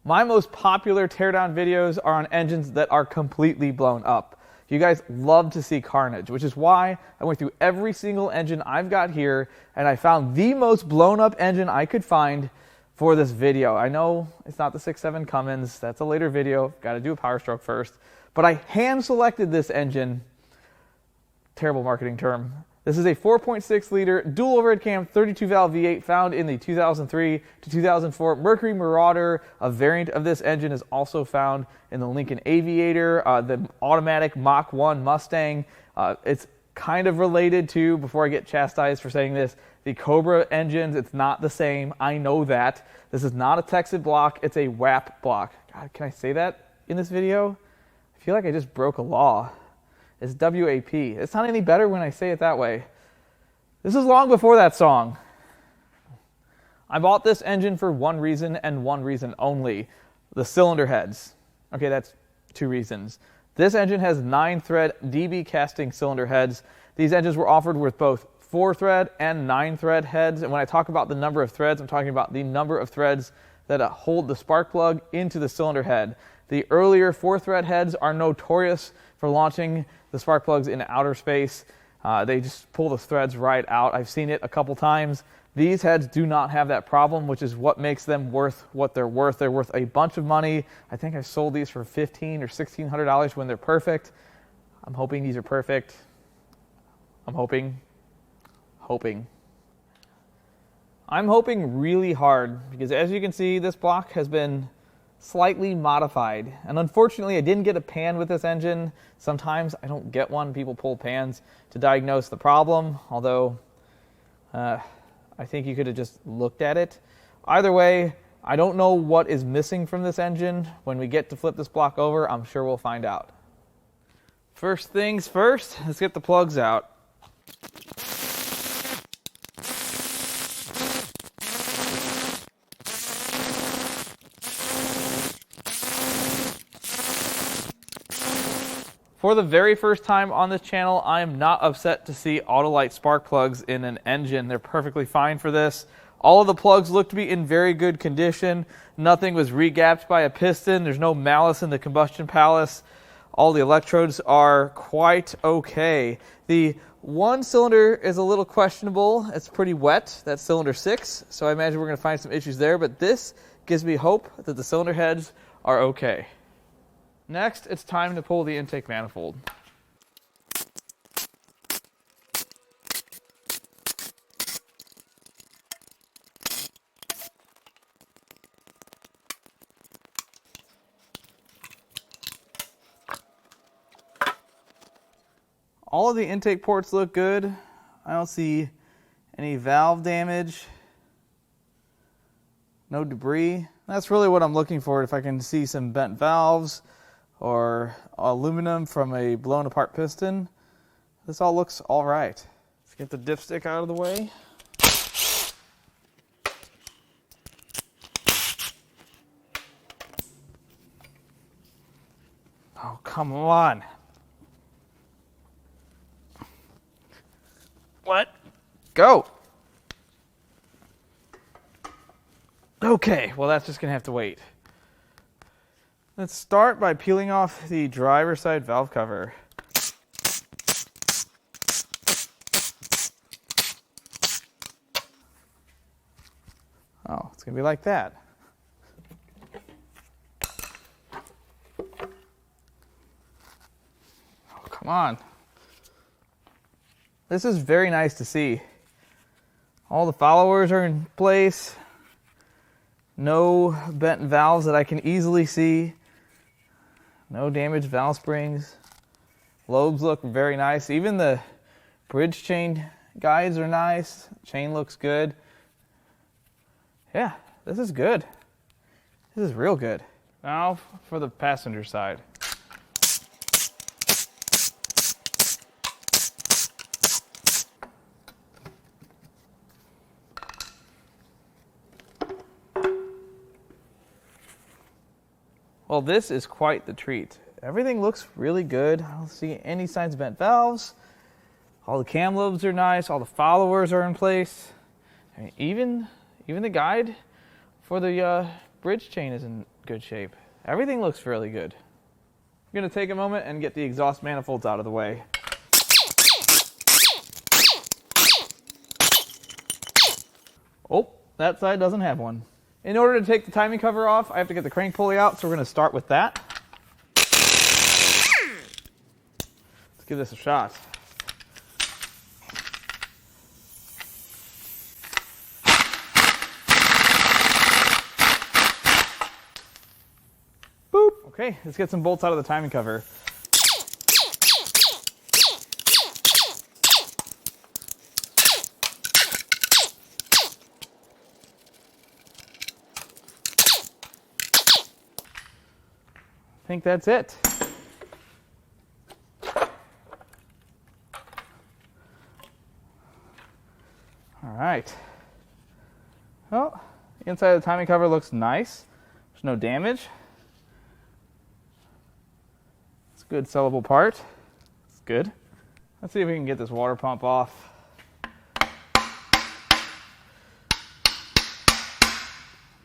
My most popular teardown videos are on engines that are completely blown up. You guys love to see carnage, which is why I went through every single engine I've got here and I found the most blown up engine I could find for this video. I know it's not the 6.7 Cummins, that's a later video, got to do a power stroke first, but I hand selected this engine. Terrible marketing term. This is a 4.6 liter dual overhead cam 32 valve V8 found in the 2003 to 2004 Mercury Marauder. A variant of this engine is also found in the Lincoln Aviator, the automatic Mach 1 Mustang. It's kind of related to, before I get chastised for saying this, the Cobra engines. It's not the same. I know that. This is not a Texas block. It's a WAP block. God, can I say that in this video? I feel like I just broke a law. It's WAP. It's not any better when I say it that way. This is long before that song. I bought this engine for one reason and one reason only. The cylinder heads. Okay, that's two reasons. This engine has 9-thread DB casting cylinder heads. These engines were offered with both 4-thread and 9-thread heads. And when I talk about the number of threads, I'm talking about the number of threads that hold the spark plug into the cylinder head. The earlier 4-thread heads are notorious for launching the spark plugs into outer space. They just pull the threads right out. I've seen it a couple times. These heads do not have that problem, which is what makes them worth what they're worth. They're worth a bunch of money. I think I've sold these for $1,500 or $1,600 when they're perfect. I'm hoping these are perfect. I'm hoping really hard because, as you can see, this block has been slightly modified, and unfortunately I didn't get a pan with this engine. Sometimes I don't get one. People pull pans to diagnose the problem, although I think you could have just looked at it. Either way, I don't know what is missing from this engine. When we get to flip this block over, I'm sure we'll find out. First things first, let's get the plugs out. For the very first time on this channel, I am not upset to see Autolite spark plugs in an engine. They're perfectly fine for this. All of the plugs look to be in very good condition. Nothing was regapped by a piston. There's no malice in the combustion palace. All the electrodes are quite okay. The one cylinder is a little questionable. It's pretty wet. That's cylinder 6, so I imagine we're going to find some issues there, but this gives me hope that the cylinder heads are okay. Next, it's time to pull the intake manifold. All of the intake ports look good. I don't see any valve damage, no debris. That's really what I'm looking for. If I can see some bent valves or aluminum from a blown apart piston, this all looks all right. Let's get the dipstick out of the way. Oh, come on. What? Go. Okay, well that's just gonna have to wait. Let's start by peeling off the driver's side valve cover. Oh, it's gonna be like that. Oh, come on. This is very nice to see. All the followers are in place. No bent valves that I can easily see. No damaged valve springs. Lobes look very nice. Even the bridge chain guides are nice. Chain looks good. Yeah, this is good. This is real good. Now for the passenger side. Well, this is quite the treat. Everything looks really good. I don't see any signs of bent valves. All the cam lobes are nice. All the followers are in place. I mean, even the guide for the bridge chain is in good shape. Everything looks fairly good. I'm going to take a moment and get the exhaust manifolds out of the way. Oh, that side doesn't have one. In order to take the timing cover off, I have to get the crank pulley out, so we're going to start with that. Let's give this a shot. Boop. Okay, let's get some bolts out of the timing cover. I think that's it. All right. Well, the inside of the timing cover looks nice. There's no damage. It's a good sellable part. It's good. Let's see if we can get this water pump off.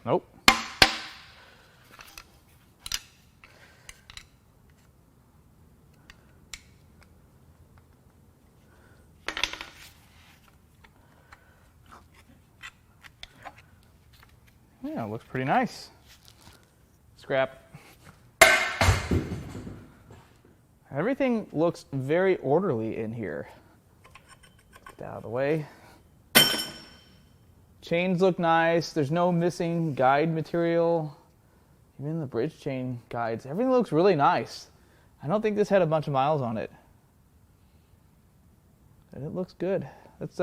Nope. Yeah, it looks pretty nice. Scrap. Everything looks very orderly in here. Get that out of the way. Chains look nice. There's no missing guide material. Even the bridge chain guides. Everything looks really nice. I don't think this had a bunch of miles on it. But it looks good. Let's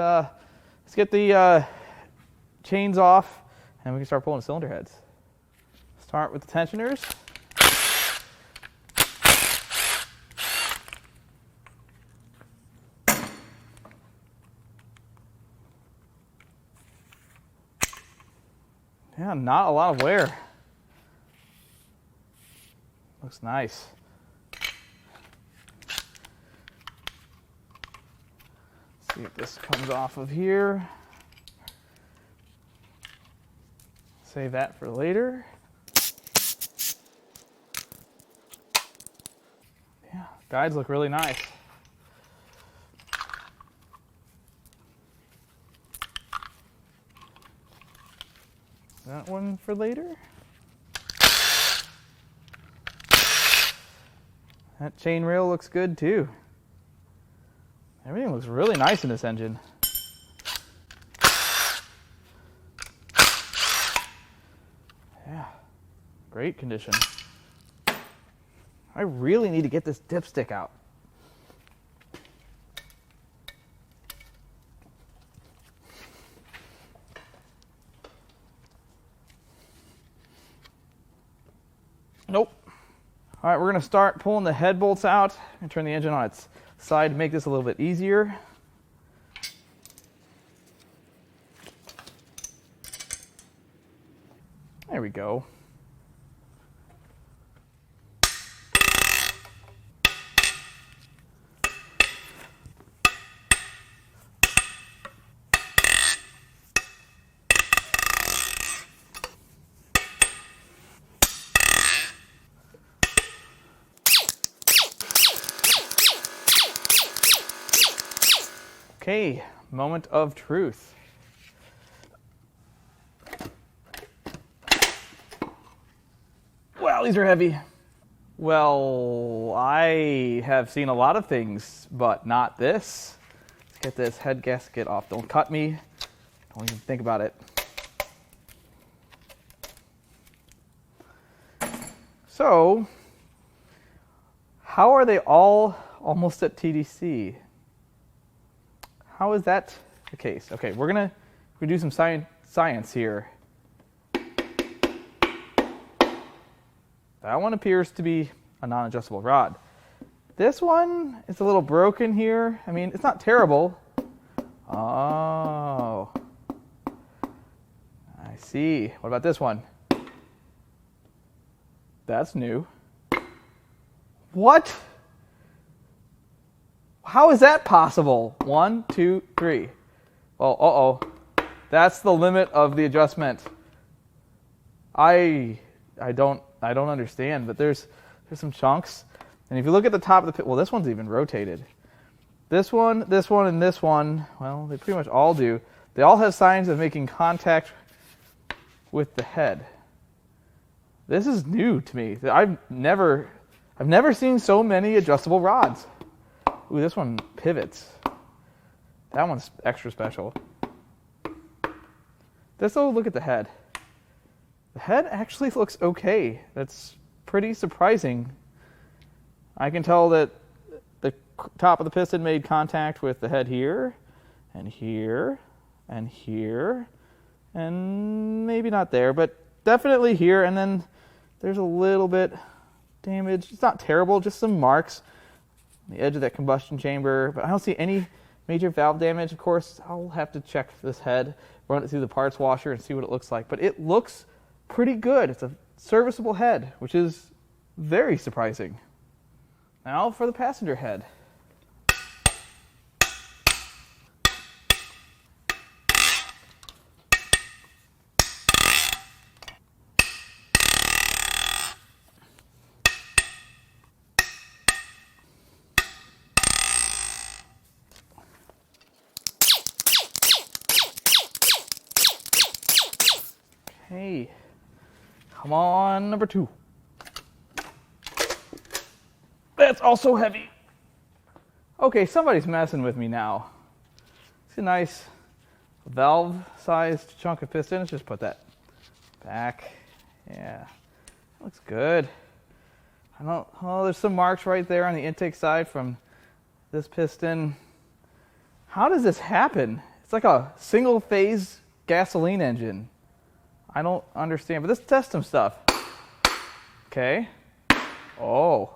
get the chains off. And we can start pulling the cylinder heads. Start with the tensioners. Yeah, not a lot of wear. Looks nice. Let's see if this comes off of here. Save that for later. Yeah, guides look really nice. That one for later. That chain rail looks good too. Everything looks really nice in this engine. Great condition. I really need to get this dipstick out. Nope. All right, we're going to start pulling the head bolts out and turn the engine on its side to make this a little bit easier. There we go. Okay, moment of truth. Wow, these are heavy. Well, I have seen a lot of things, but not this. Let's get this head gasket off. Don't cut me. Don't even think about it. So, how are they all almost at TDC? How is that the case? Okay, we're gonna do some science here. That one appears to be a non-adjustable rod. This one is a little broken here. I mean, it's not terrible. Oh, I see. What about this one? That's new. What? How is that possible? 1, 2, 3. Oh, uh-oh. That's the limit of the adjustment. I I don't understand, but there's some chunks. And if you look at the top of the pit, well, this one's even rotated. This one, and this one, well, they pretty much all do. They all have signs of making contact with the head. This is new to me. I've never seen so many adjustable rods. Ooh, this one pivots. That one's extra special. Look at the head. The head actually looks okay. That's pretty surprising. I can tell that the top of the piston made contact with the head here, and here, and here, and maybe not there, but definitely here, and then there's a little bit damage. It's not terrible, just some marks on the edge of that combustion chamber, but I don't see any major valve damage. Of course, I'll have to check this head, run it through the parts washer and see what it looks like, but it looks pretty good. It's a serviceable head, which is very surprising. Now for the passenger head. Hey, come on, number 2. That's also heavy. Okay, somebody's messing with me now. It's a nice valve-sized chunk of piston. Let's just put that back. Yeah, looks good. There's some marks right there on the intake side from this piston. How does this happen? It's like a single-phase gasoline engine. I don't understand, but let's test some stuff. Okay. Oh,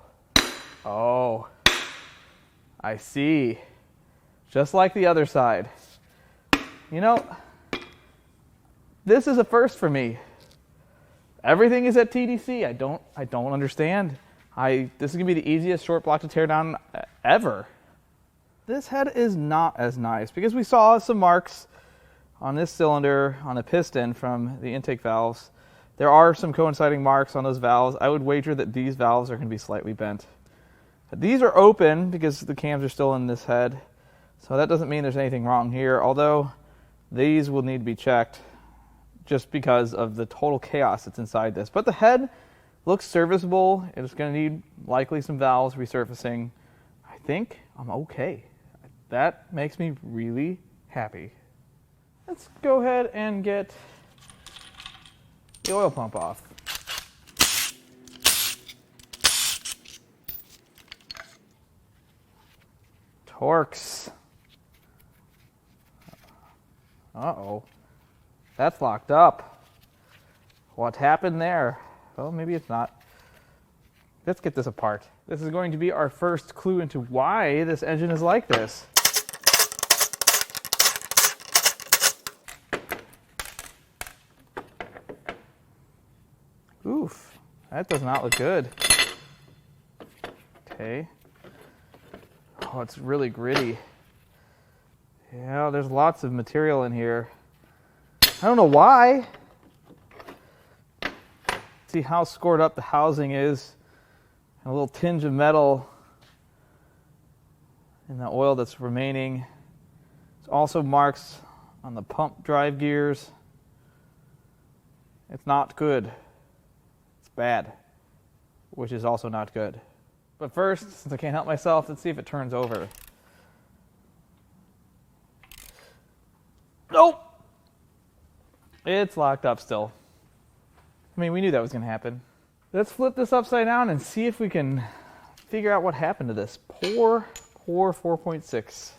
I see. Just like the other side. You know, this is a first for me. Everything is at TDC. I don't understand. This is gonna be the easiest short block to tear down ever. This head is not as nice because we saw some marks on this cylinder on the piston from the intake valves. There are some coinciding marks on those valves. I would wager that these valves are going to be slightly bent. But these are open because the cams are still in this head. So that doesn't mean there's anything wrong here, although these will need to be checked just because of the total chaos that's inside this. But the head looks serviceable. It's going to need likely some valves resurfacing. I think I'm okay. That makes me really happy. Let's go ahead and get the oil pump off. Torx. Uh-oh. That's locked up. What happened there? Well, maybe it's not. Let's get this apart. This is going to be our first clue into why this engine is like this. Oof, that does not look good. Okay. Oh, it's really gritty. Yeah, there's lots of material in here. I don't know why. See how scored up the housing is. And a little tinge of metal in the oil that's remaining. There's also marks on the pump drive gears. It's not good. Bad, which is also not good. But first, since I can't help myself, let's see if it turns over. Nope! It's locked up still. I mean, we knew that was going to happen. Let's flip this upside down and see if we can figure out what happened to this. Poor 4.6.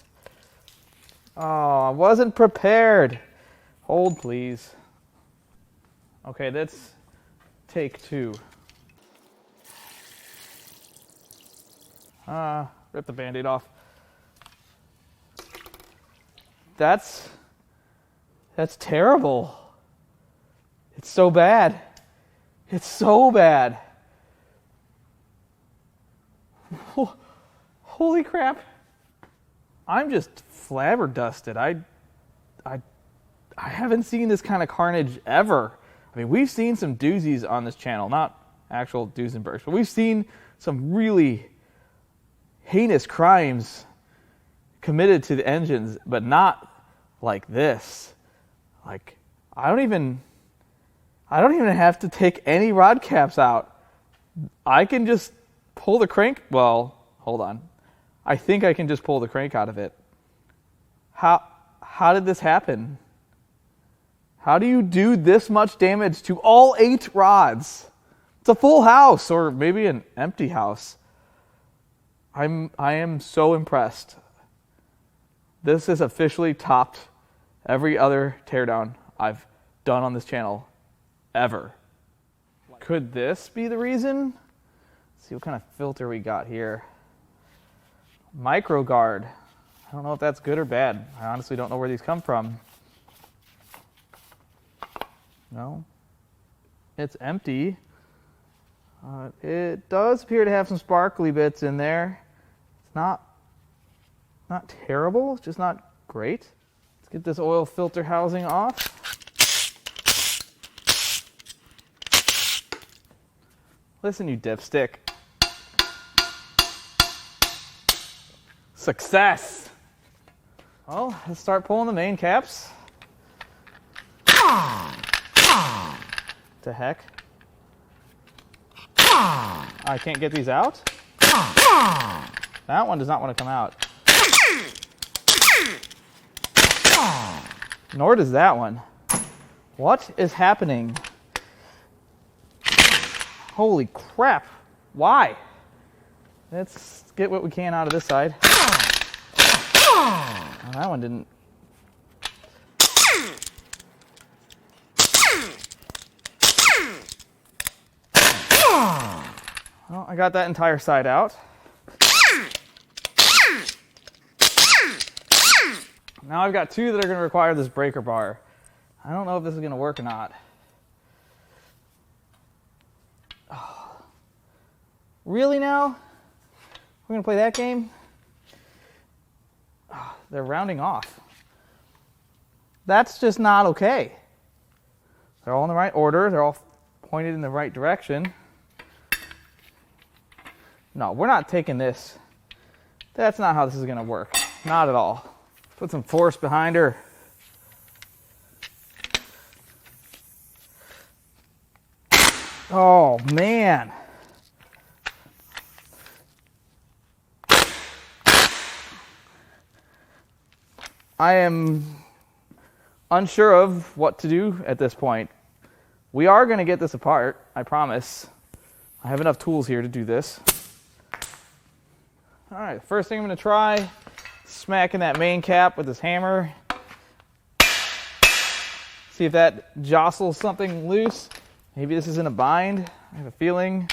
Oh, I wasn't prepared. Hold, please. Okay, that's take 2. Rip the Band-Aid off. That's terrible. It's so bad. It's so bad. Holy crap. I'm just flabbergasted. I haven't seen this kind of carnage ever. I mean, we've seen some doozies on this channel, not actual Duesenbergs, but we've seen some really heinous crimes committed to the engines, but not like this. Like, I don't even have to take any rod caps out. I can just pull the crank. Well, hold on. I think I can just pull the crank out of it. How did this happen? How do you do this much damage to all 8 rods? It's a full house, or maybe an empty house. I am so impressed. This has officially topped every other teardown I've done on this channel ever. Could this be the reason? Let's see what kind of filter we got here. Micro guard. I don't know if that's good or bad. I honestly don't know where these come from. No. It's empty. It does appear to have some sparkly bits in there. It's not terrible, it's just not great. Let's get this oil filter housing off. Listen, you dipstick. Success! Well, let's start pulling the main caps. The heck? I can't get these out? That one does not want to come out. Nor does that one. What is happening? Holy crap. Why? Let's get what we can out of this side. Oh, that one didn't. Well, I got that entire side out. Now I've got 2 that are going to require this breaker bar. I don't know if this is going to work or not. Oh. Really now? We're going to play that game? Oh, they're rounding off. That's just not okay. They're all in the right order. They're all pointed in the right direction. No, we're not taking this. That's not how this is going to work. Not at all. Put some force behind her. Oh, man. I am unsure of what to do at this point. We are going to get this apart, I promise. I have enough tools here to do this. All right, first thing I'm going to try, smacking that main cap with this hammer. See if that jostles something loose. Maybe this is in a bind. I have a feeling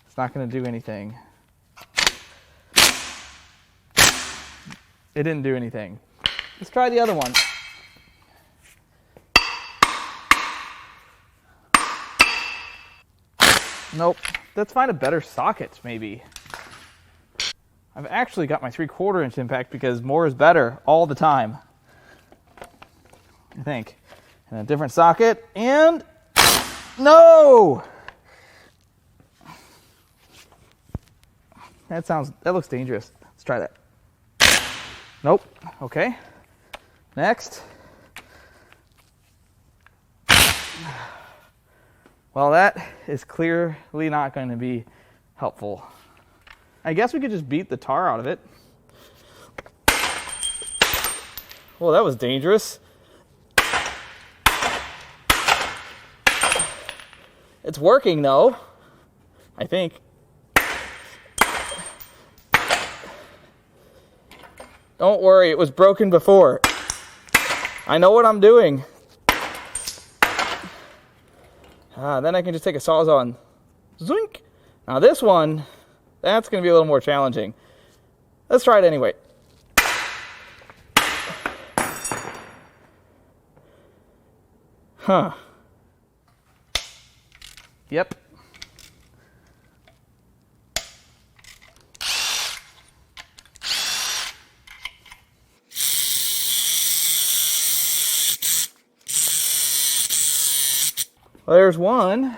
it's not going to do anything. It didn't do anything. Let's try the other one. Nope. Let's find a better socket, maybe. I've actually got my 3/4 inch impact because more is better all the time. I think. And a different socket, and no! That looks dangerous. Let's try that. Nope. Okay. Next. Well, that is clearly not going to be helpful. I guess we could just beat the tar out of it. Well, that was dangerous. It's working though, I think. Don't worry, it was broken before. I know what I'm doing. Then I can just take a Sawzall, zoink. Now this one, that's going to be a little more challenging. Let's try it anyway. Huh. Yep. Well, there's one.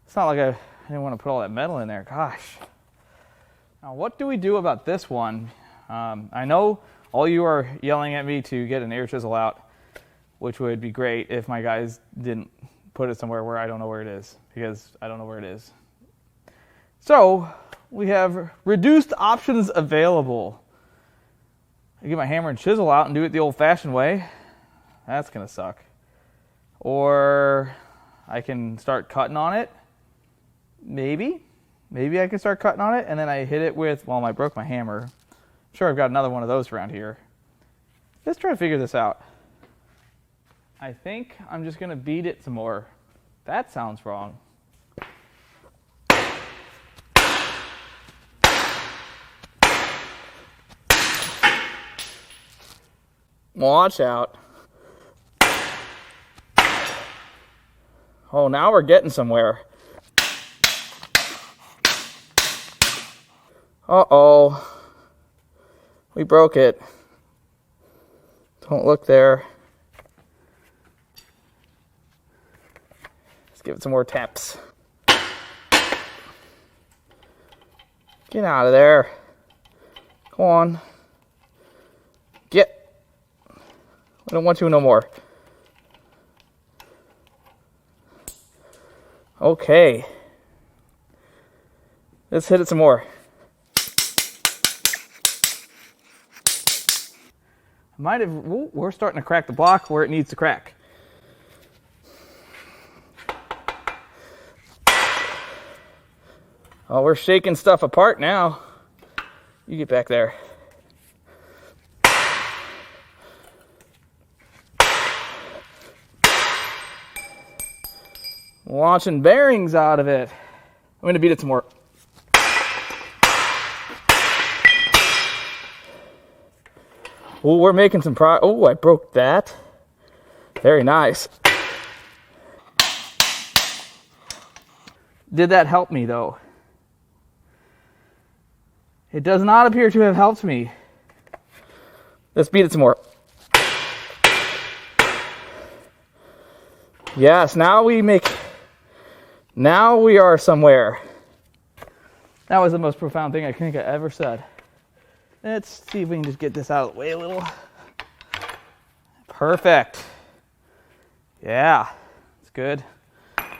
It's not like I didn't want to put all that metal in there. Gosh. Now, what do we do about this one? I know all you are yelling at me to get an air chisel out, which would be great if my guys didn't put it somewhere where I don't know where it is, because I don't know where it is. So, we have reduced options available. I get my hammer and chisel out and do it the old-fashioned way. That's going to suck. Or I can start cutting on it. Maybe I can start cutting on it, and then I hit it with, well, I broke my hammer. I'm sure I've got another one of those around here. Let's try to figure this out. I think I'm just going to beat it some more. That sounds wrong. Watch out. Oh, now we're getting somewhere. Uh-oh. We broke it. Don't look there. Let's give it some more taps. Get out of there. Go on. Get. I don't want you no more. Okay. Let's hit it some more. Might have. Ooh, we're starting to crack the block where it needs to crack. Oh, we're shaking stuff apart now. You get back there. Launching bearings out of it. I'm going to beat it some more. Oh, we're making some oh, I broke that. Very nice. Did that help me, though? It does not appear to have helped me. Let's beat it some more. Yes, now we are somewhere. That was the most profound thing I think I ever said. Let's see if we can just get this out of the way a little. Perfect. Yeah, it's good. Let's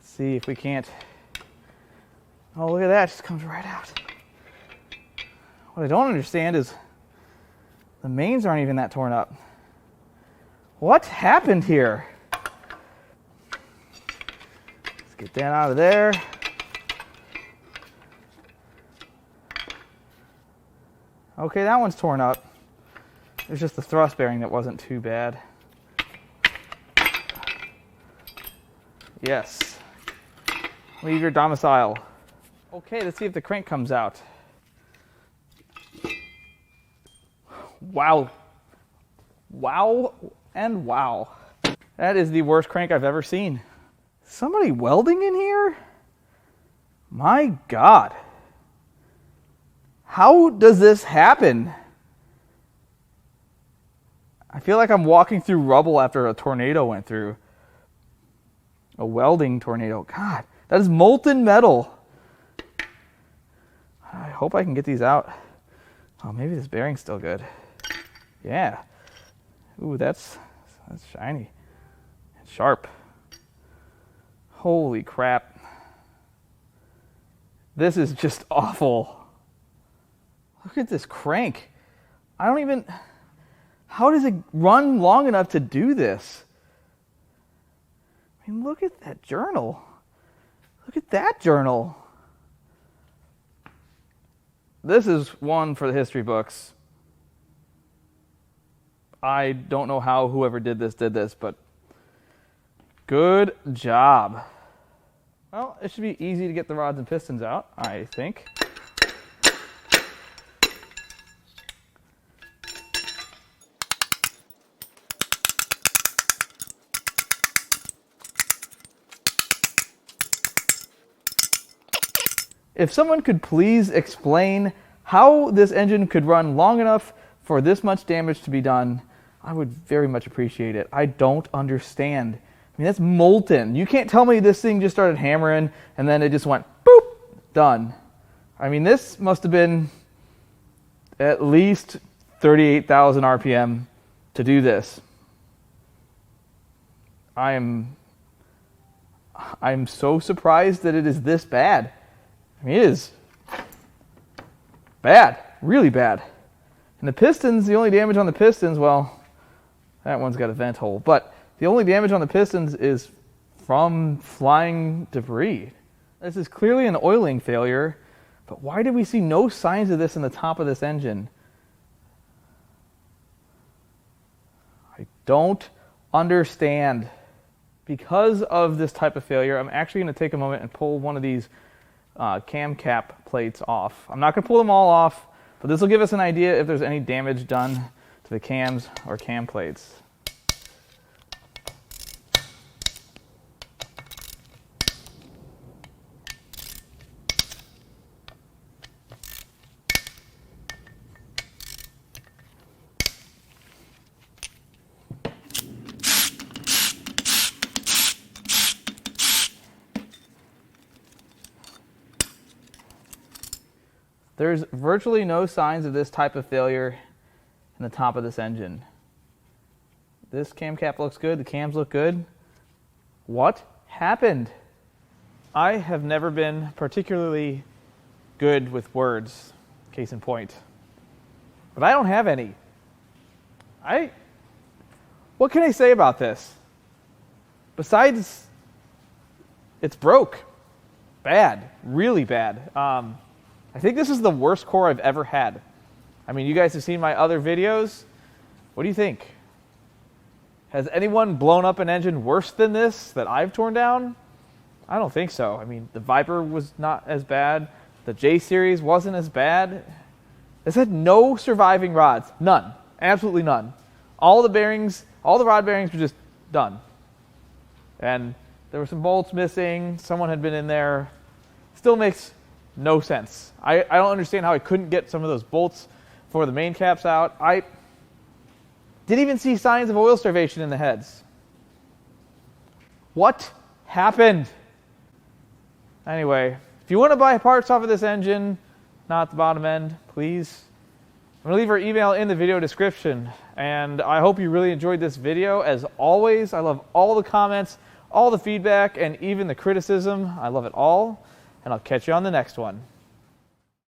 see if we can't. Oh, look at that, it just comes right out. What I don't understand is the mains aren't even that torn up. What happened here? Let's get that out of there. Okay, that one's torn up. There's just the thrust bearing that wasn't too bad. Yes. Leave your domicile. Okay, let's see if the crank comes out. Wow. Wow and wow. That is the worst crank I've ever seen. Somebody welding in here? My God. How does this happen? I feel like I'm walking through rubble after a tornado went through. A welding tornado. God, that is molten metal. I hope I can get these out. Oh, maybe this bearing's still good. Yeah. Ooh, that's shiny. It's sharp. Holy crap. This is just awful. Look at this crank. I don't even... How does it run long enough to do this? I mean, look at that journal. Look at that journal. This is one for the history books. I don't know how whoever did this, but good job. Well, it should be easy to get the rods and pistons out, I think. If someone could please explain how this engine could run long enough for this much damage to be done, I would very much appreciate it. I don't understand I mean, that's molten. You can't tell me this thing just started hammering and then it just went boop, done. I mean, this must have been at least 38,000 RPM to do this. I'm so surprised that it is this bad. I mean, it is bad, really bad. And the pistons, the only damage on the pistons, well, that one's got a vent hole, but the only damage on the pistons is from flying debris. This is clearly an oiling failure, but why did we see no signs of this in the top of this engine? I don't understand. Because of this type of failure, I'm actually going to take a moment and pull one of these cam cap plates off. I'm not going to pull them all off, but this will give us an idea if there's any damage done to the cams or cam plates. There's virtually no signs of this type of failure in the top of this engine. This cam cap looks good, the cams look good. What happened? I have never been particularly good with words, case in point. But I don't have any. What can I say about this? Besides, it's broke. Bad, really bad. I think this is the worst core I've ever had. I mean, you guys have seen my other videos. What do you think? Has anyone blown up an engine worse than this that I've torn down? I don't think so. I mean, the Viper was not as bad. The J Series wasn't as bad. This had no surviving rods. None. Absolutely none. All the bearings, all the rod bearings were just done. And there were some bolts missing. Someone had been in there. Still makes no sense. I don't understand how I couldn't get some of those bolts for the main caps out. I didn't even see signs of oil starvation in the heads. What happened? Anyway, if you want to buy parts off of this engine, not the bottom end, please. I'm going to leave our email in the video description. And I hope you really enjoyed this video. As always, I love all the comments, all the feedback, and even the criticism. I love it all. And I'll catch you on the next one.